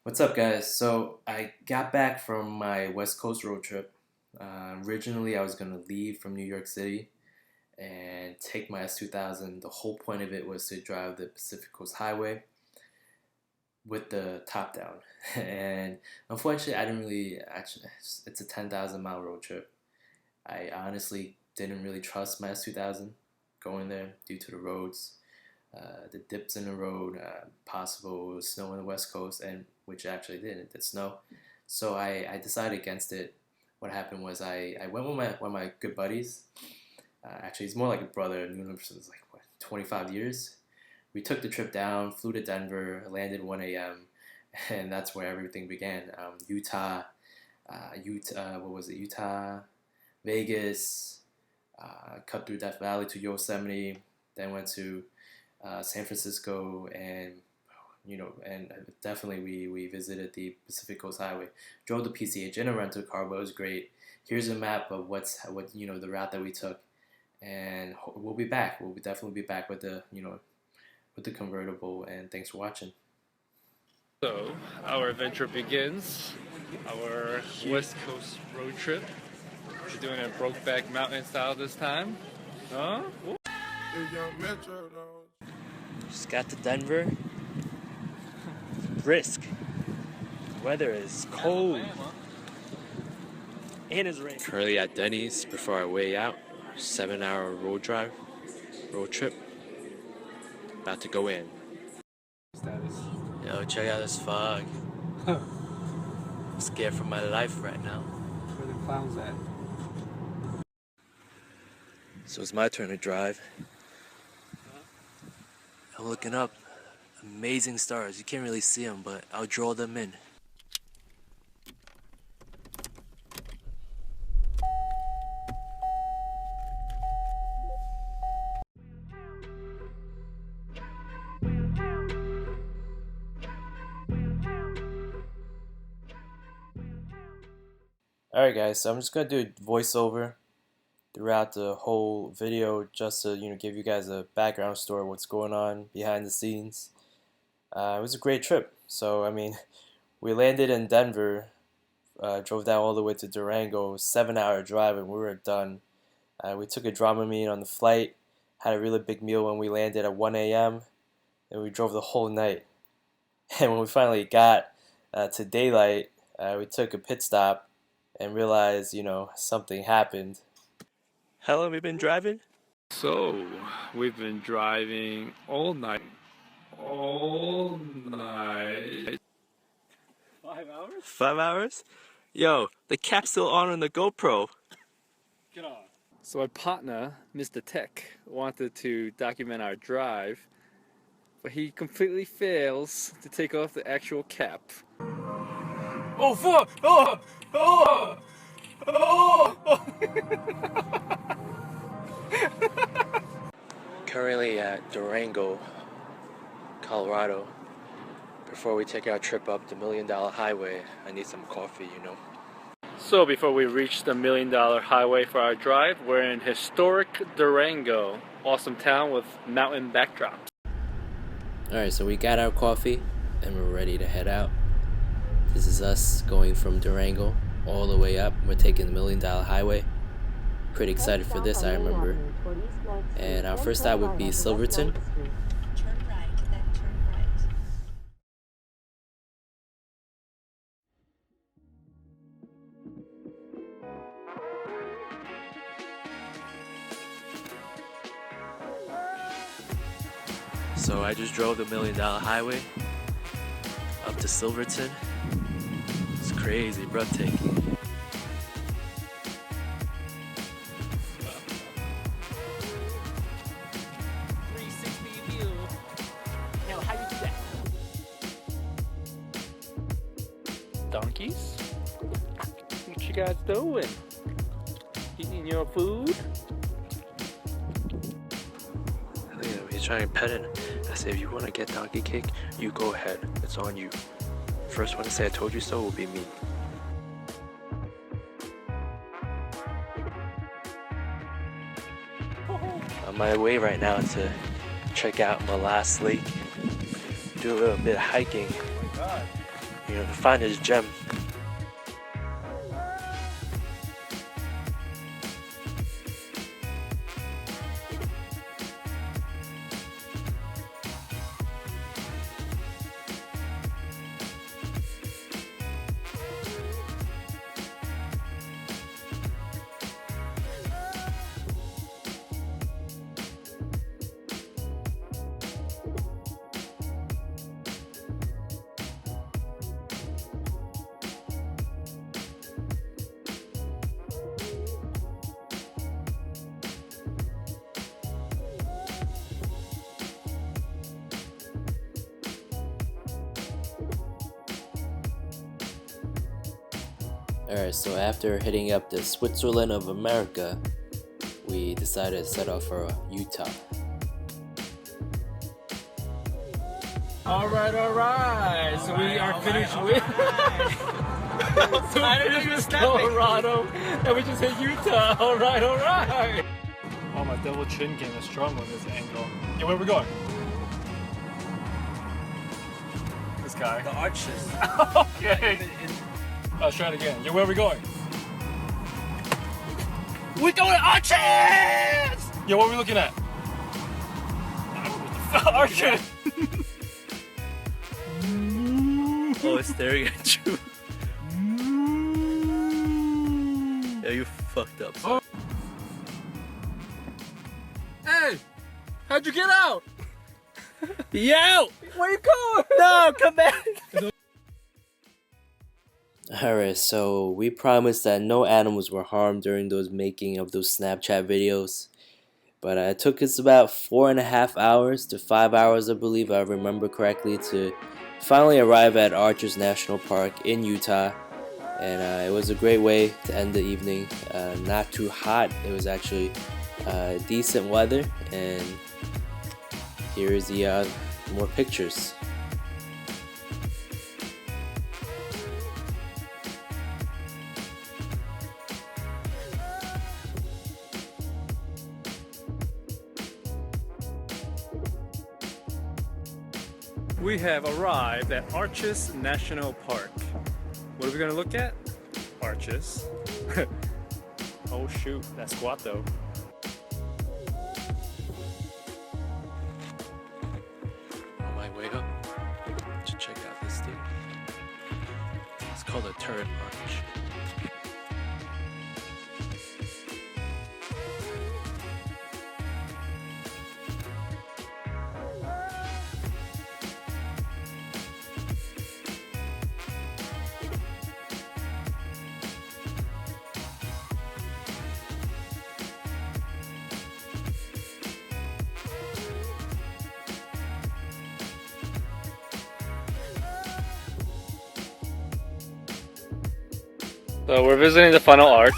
What's up, guys? So I got back from my West Coast road trip. Originally, I was gonna leave from New York City and take my S2000. The whole point of it was to drive the Pacific Coast Highway with the top down. And unfortunately, I didn't really actually. It's a 10,000-mile road trip. I honestly didn't really trust my S2000 going there due to the roads, the dips in the road, possible snow on the West Coast, and which actually did. It did snow. So I decided against it. What happened was I went with one of my good buddies. Actually, he's more like a brother. I've known him since like what, 25 years. We took the trip down, flew to Denver, landed 1 a.m., and that's where everything began. What was it? Utah, Vegas, cut through Death Valley to Yosemite, then went to San Francisco, and definitely we visited the Pacific Coast Highway. Drove the PCH in a rental car, but it was great. Here's a map of the route that we took, and we'll be back. We'll definitely be back with the convertible. And thanks for watching. So, our adventure begins, our West Coast road trip. We're doing it Brokeback Mountain style this time. Huh? Just got to Denver. Brisk. Weather is cold. And it's raining. Currently at Denny's before our way out. 7-hour road trip. About to go in. Yo, check out this fog. I'm scared for my life right now. Where the clowns at? So it's my turn to drive. I'm looking up. Amazing stars. You can't really see them, but I'll draw them in. Alright, guys. So I'm just gonna do a voiceover throughout the whole video, just to give you guys a background story of what's going on behind the scenes. It was a great trip. So I mean, we landed in Denver, drove down all the way to Durango, 7-hour drive, and we were done. We took a Dramamine on the flight, had a really big meal when we landed at 1 a.m., and we drove the whole night. And when we finally got to daylight, we took a pit stop and realized, something happened. How long have we been driving? So, we've been driving all night. 5 hours? 5 hours? Yo, the cap's still on the GoPro. Get on. So our partner, Mr. Tech, wanted to document our drive, but he completely fails to take off the actual cap. Oh fuck! Oh! Oh! Oh! Currently at Durango, Colorado. Before we take our trip up the $1 Million Highway, I need some coffee, So before we reach the $1 Million Highway for our drive, we're in historic Durango. Awesome town with mountain backdrops. Alright, so we got our coffee and we're ready to head out. This is us going from Durango all the way up. We're taking the $1 Million Highway. Pretty excited for this, I remember. And our first stop would be Silverton. Turn right, then turn right. So I just drove the $1 Million Highway up to Silverton. It's crazy, breathtaking. Donkeys? What you guys doing? Eating your food? Look at him, he's trying to pet it. I said, if you want to get donkey cake, you go ahead. It's on you. First one to say I told you so will be me. On my way right now to check out my last lake, do a little bit of hiking. You know, to find his gem. Alright, so after hitting up the Switzerland of America, we decided to set off for Utah. Alright, so we are finished with Colorado, and we just hit Utah. Alright. Oh, my double chin game is strong on this angle. Yeah, where are we going? This guy. The arches. Okay. Let's try it again. Yeah, where are we going? We're going to Arches! Yeah, what are we looking at? Arches! Oh, it's staring at you. Yeah, you fucked up. Oh. Hey! How'd you get out? Yo! Where you going? No, come back! Alright, so we promised that no animals were harmed during those making of those Snapchat videos. But it took us about 4.5 hours to 5 hours, I believe, I remember correctly, to finally arrive at Arches National Park in Utah. And it was a great way to end the evening. Not too hot, it was actually decent weather. And here's the more pictures. We have arrived at Arches National Park. What are we gonna look at? Arches. Oh shoot, that's squat though. On my way up to check out this thing. It's called a turret arch. So we're visiting the final arch,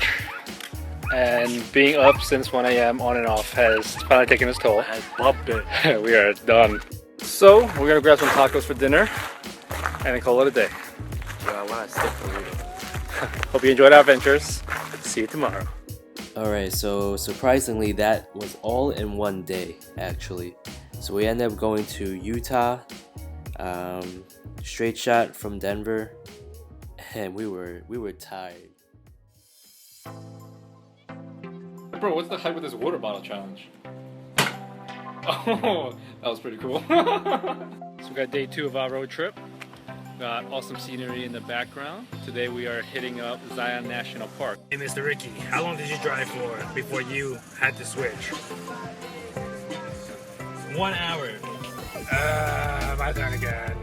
and being up since 1 a.m. on and off has finally taken its toll. I bumped it. We are done. So we're gonna grab some tacos for dinner and then call it a day. Yo, I want to stick for real. Hope you enjoyed our adventures. See you tomorrow. Alright, so surprisingly that was all in one day actually. So we ended up going to Utah, straight shot from Denver, and we were tired. Bro, what's the hype with this water bottle challenge? Oh, that was pretty cool. So we got day 2 of our road trip. Got awesome scenery in the background. Today we are hitting up Zion National Park. Hey, Mr. Ricky, how long did you drive for before you had to switch? 1 hour. My turn again.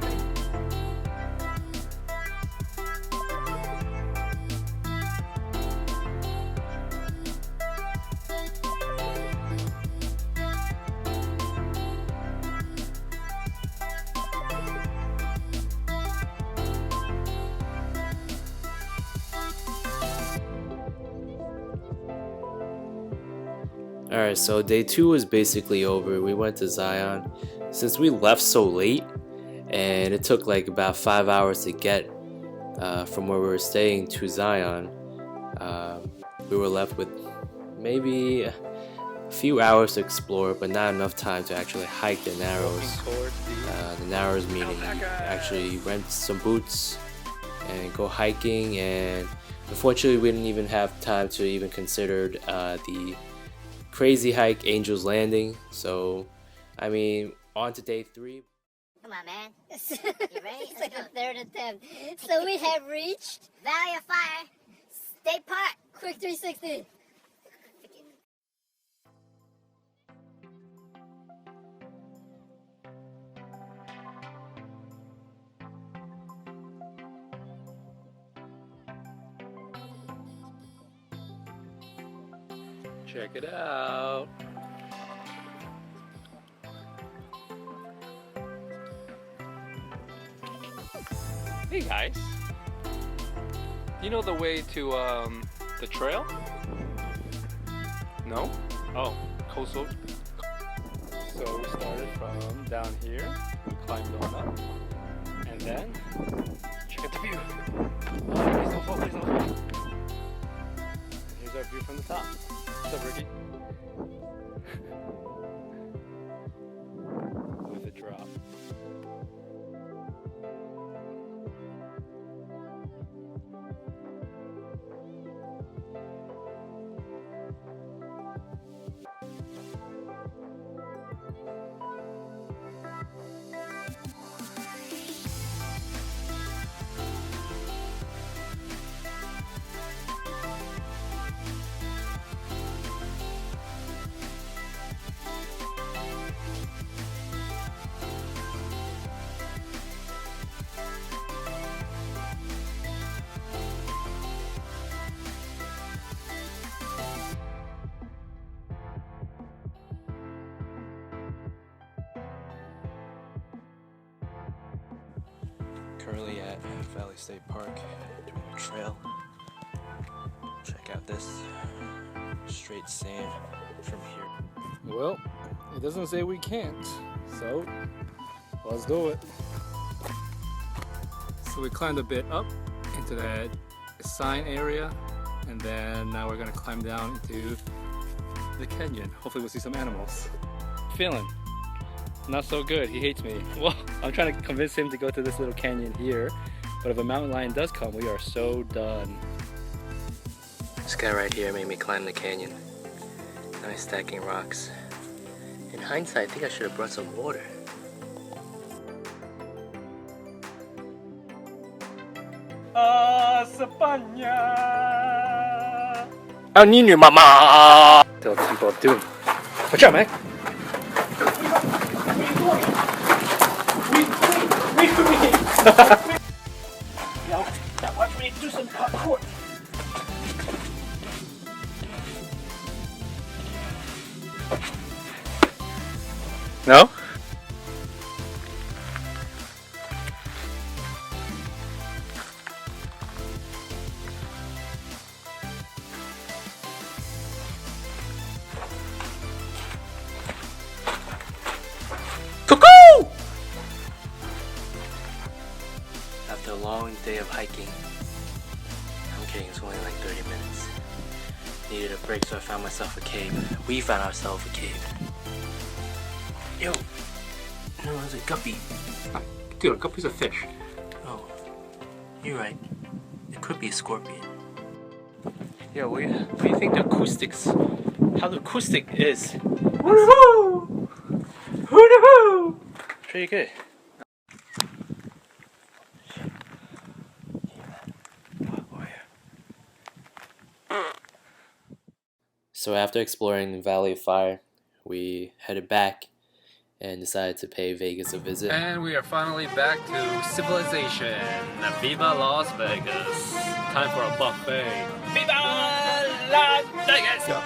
Alright, so day 2 was basically over. We went to Zion. Since we left so late, and it took like about 5 hours to get from where we were staying to Zion, we were left with maybe a few hours to explore, but not enough time to actually hike the Narrows. The Narrows meaning actually rent some boots and go hiking, and unfortunately we didn't even have time to even consider the crazy hike Angel's Landing. So I mean, on to day 3. Come on, man. You ready? It's like the third attempt. So we have reached Valley of Fire State Park. Quick 360. Check it out. Hey guys, do you know the way to the trail? No? Oh, coastal. So we started from down here, climbed on up, and then check out the view. Oh, please don't fall, please don't fall. Here's our view from the top. What's up, Ricky? With a drop. Currently at Valley State Park doing a trail. Check out this straight sand from here. Well, it doesn't say we can't, so let's do it. So we climbed a bit up into that sign area, and then now we're gonna climb down into the canyon. Hopefully we'll see some animals. Feeling not so good. He hates me. Well, I'm trying to convince him to go to this little canyon here, but if a mountain lion does come, we are so done. This guy right here made me climb the canyon. Nice stacking rocks. In hindsight, I think I should have brought some water. España! Al niño, mamá! Tell the people of doom. Watch out, man! Wait for me! Now watch me do some parkour. No? After a long day of hiking, I'm kidding, it's only like 30 minutes. Needed a break, so I found myself a cave. We found ourselves a cave. Yo! No, it's a guppy. Dude, a guppy's a fish. Oh, you're right. It could be a scorpion. Yo, what do you think the acoustics, how the acoustic is? Woo-hoo! Woo-hoo! Pretty good. So after exploring the Valley of Fire, we headed back and decided to pay Vegas a visit. And we are finally back to civilization. Viva Las Vegas. Time for a buffet. Viva Las Vegas! Go.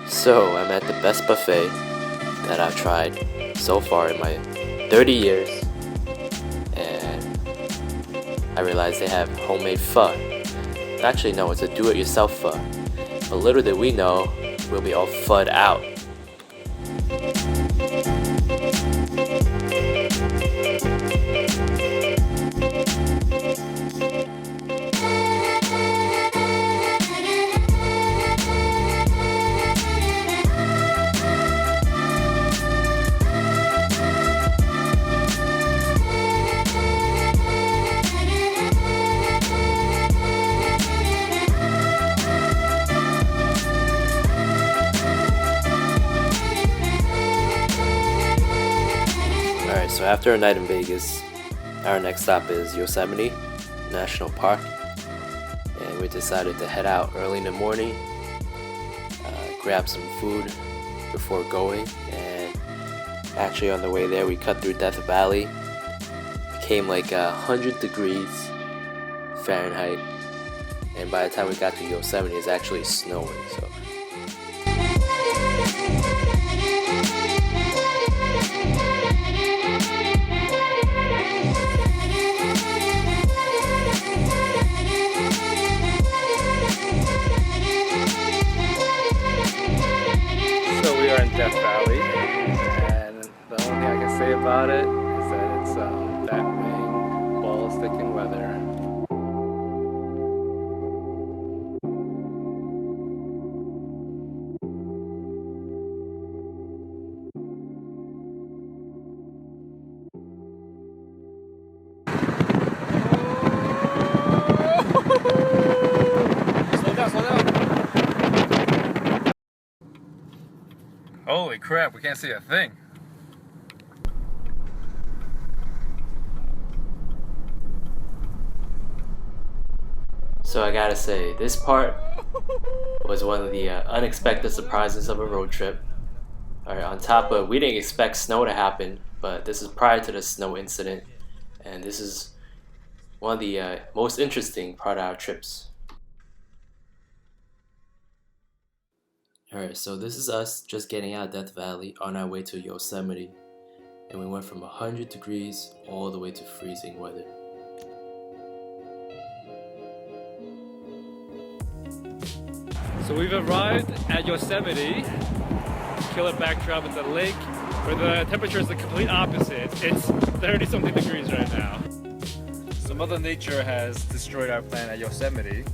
So I'm at the best buffet that I've tried so far in my 30 years, and I realized they have homemade pho. Actually no, it's a do-it-yourself pho, but little did we know we'll be all pho'd out So after a night in Vegas, our next stop is Yosemite National Park, and we decided to head out early in the morning, grab some food before going, and actually on the way there we cut through Death Valley. It came like 100 degrees Fahrenheit, and by the time we got to Yosemite it's actually snowing. So we are in Death Valley, and the only thing I can say about it is that it's bat-wing, ball-sticking weather. Holy crap, we can't see a thing. So I gotta say, this part was one of the unexpected surprises of a road trip. Alright, on top of, we didn't expect snow to happen, but this is prior to the snow incident, and this is one of the most interesting part of our trips. Alright, so this is us just getting out of Death Valley on our way to Yosemite, and we went from 100 degrees all the way to freezing weather. So we've arrived at Yosemite, killer backdrop at the lake, where the temperature is the complete opposite. It's 30-something degrees right now. So Mother Nature has destroyed our plan at Yosemite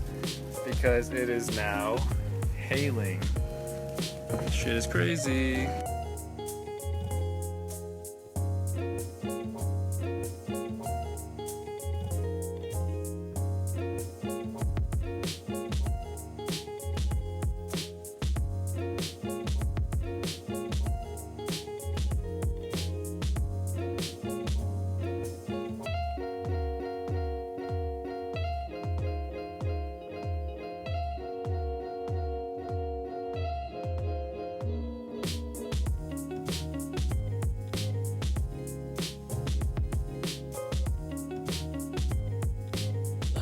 because it is now hailing. Shit is crazy.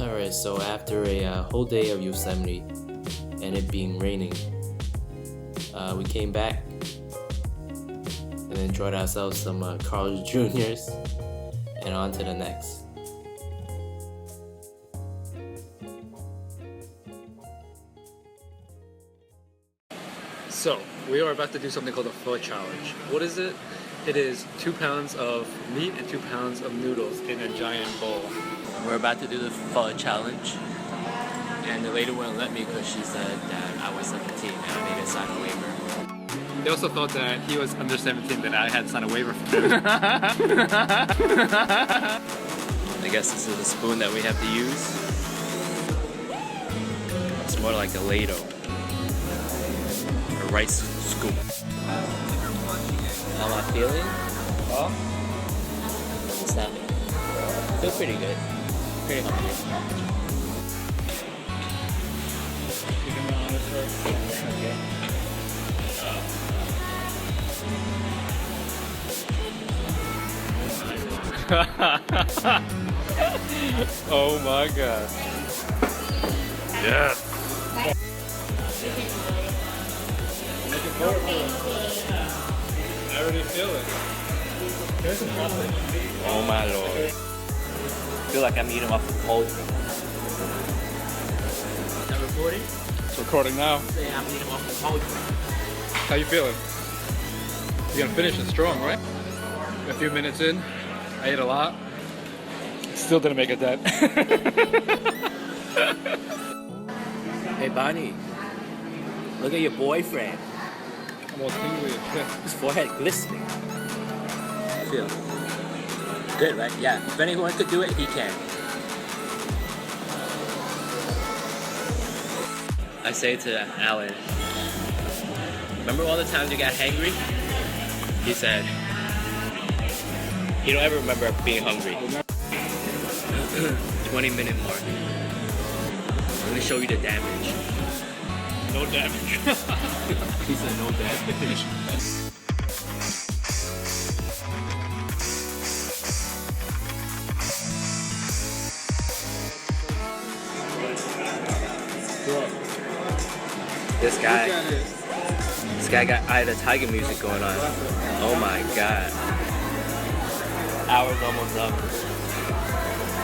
Alright, so after a whole day of Yosemite and it being raining, we came back and enjoyed ourselves some Carl's Jr.'s and on to the next. So, we are about to do something called a pho challenge. What is it? It is 2 pounds of meat and 2 pounds of noodles in a giant bowl. We're about to do the pho challenge, and the lady wouldn't let me because she said that I was 17 and I needed to sign a waiver. They also thought that he was under 17, that I had to sign a waiver for him. I guess this is the spoon that we have to use. It's more like a ladle, a rice scoop. How am I feeling? Well, What's that? I feel pretty good. Pretty hungry. you can be honest first. Okay. Oh my god. Yes. Looking forward to it. I already feel it. Here's some chocolate. Oh my lord. I feel like I'm eating off a cold. Is that recording? It's recording now. Say I'm eating off a cold. How you feeling? You're gonna finish it strong, right? A few minutes in, I ate a lot. Still didn't make it dead. Hey Bonnie, look at your boyfriend. I'm all tingly and shit. His forehead glistening. Feel good, right? Yeah. If anyone could do it, he can. I say to Alan, remember all the times you got hangry? He said, You don't ever remember being hungry. 20-minute mark. Let me show you the damage. No damage. He said no damage. This guy got Eye of the Tiger music going on. Oh my god. Hour's almost up.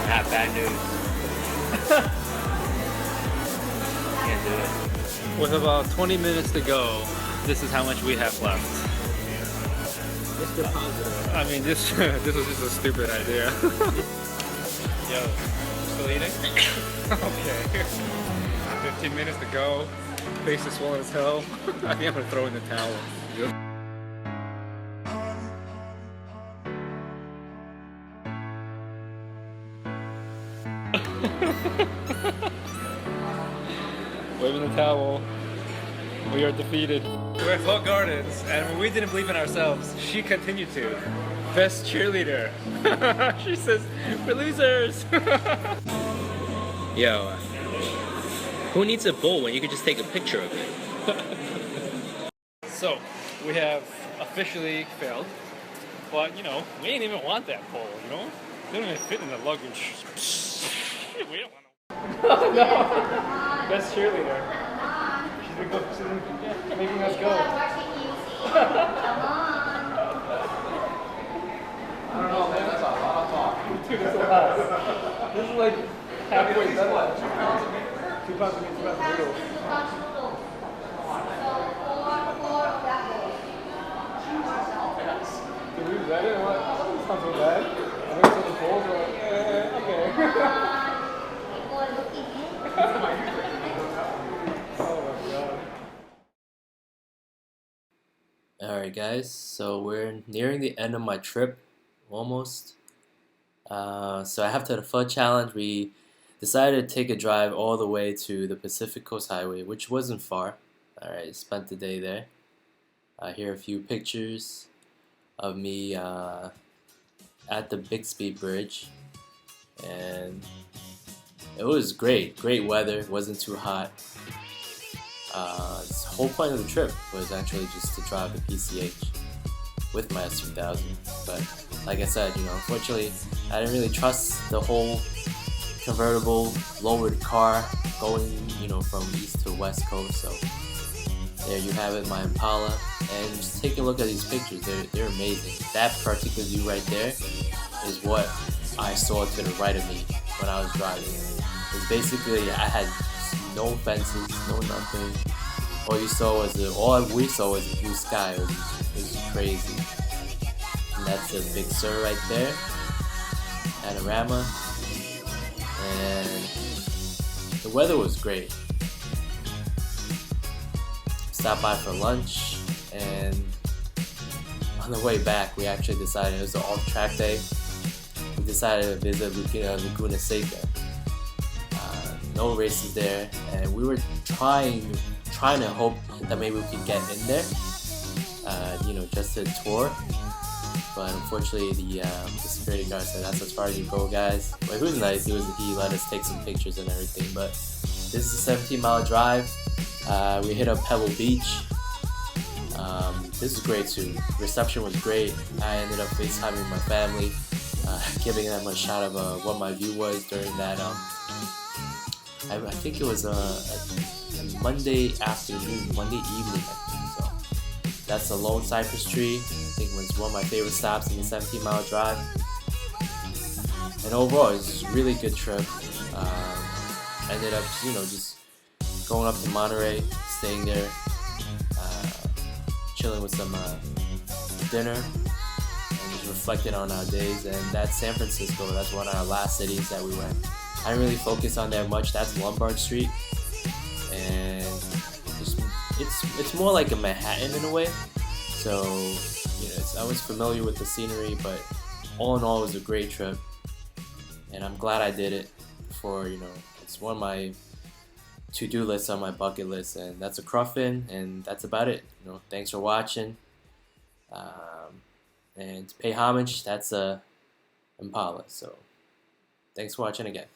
Not bad news. Can't do it. With about 20 minutes to go, this is how much we have left. Mr. Positive. I mean, this was just a stupid idea. Yo, still eating? Okay. 15 minutes to go. Face is swollen as hell. I think I'm gonna throw in the towel. Wave in the towel. We are defeated. We're at Folk Gardens, and when we didn't believe in ourselves, she continued to. Best cheerleader. She says, we're losers. Yo, who needs a bowl when you can just take a picture of it? So, we have officially failed. But, you know, we didn't even want that pole, you know? They don't even fit in the luggage. We don't want to. Oh, no! Best cheerleader. She's making us go. Come on. I don't know, man. That's a lot of talk. Dude, that's a lot. This is like halfway done. 2 pounds of meat, 2 pounds of noodles. Did we do that? What? It's not so bad. I think it's the bowls are like, okay. Oh my god. Alright guys, so we're nearing the end of my trip, almost. So after the FUD challenge, we decided to take a drive all the way to the Pacific Coast Highway, which wasn't far. Alright, spent the day there. Here are a few pictures of me at the Bixby Bridge, and it was great weather, it wasn't too hot. The whole point of the trip was actually just to drive the PCH with my S2000, but like I said, you know, unfortunately I didn't really trust the whole convertible lowered car going, you know, from east to west coast. So there you have it, my Impala, and just take a look at these pictures. They're amazing. That particular view right there is what I saw to the right of me when I was driving. It's basically, I had no fences, no nothing. All we saw was the blue sky. It was crazy. And that's the Big Sur right there, panorama, and the weather was great. Stopped by for lunch, and on the way back we actually decided, it was an off-track day, we decided to visit Laguna Seca. No races there, and we were trying to hope that maybe we could get in there, you know, just to tour. But unfortunately, the security guard said that's as far as you go, guys. But he was nice. He let us take some pictures and everything. But this is a 17-mile drive. We hit up Pebble Beach. This is great too. Reception was great. I ended up FaceTiming my family, giving them a shot of what my view was during that. I think it was a Monday afternoon, Monday evening, I think. So that's a Lone Cypress Tree. I think it was one of my favorite stops in the 17-mile drive. And overall, it was a really good trip. Ended up, you know, just going up to Monterey, staying there, chilling with some dinner, and just reflecting on our days. And that's San Francisco. That's one of our last cities that we went. I didn't really focus on that much. That's Lombard Street, and it's more like a Manhattan in a way. So, you know, I was familiar with the scenery, but all in all, it was a great trip, and I'm glad I did it. For, you know, it's one of my to-do lists on my bucket list, and that's a Cruffin, and that's about it. You know, thanks for watching, and to pay homage, that's Impala. So thanks for watching again.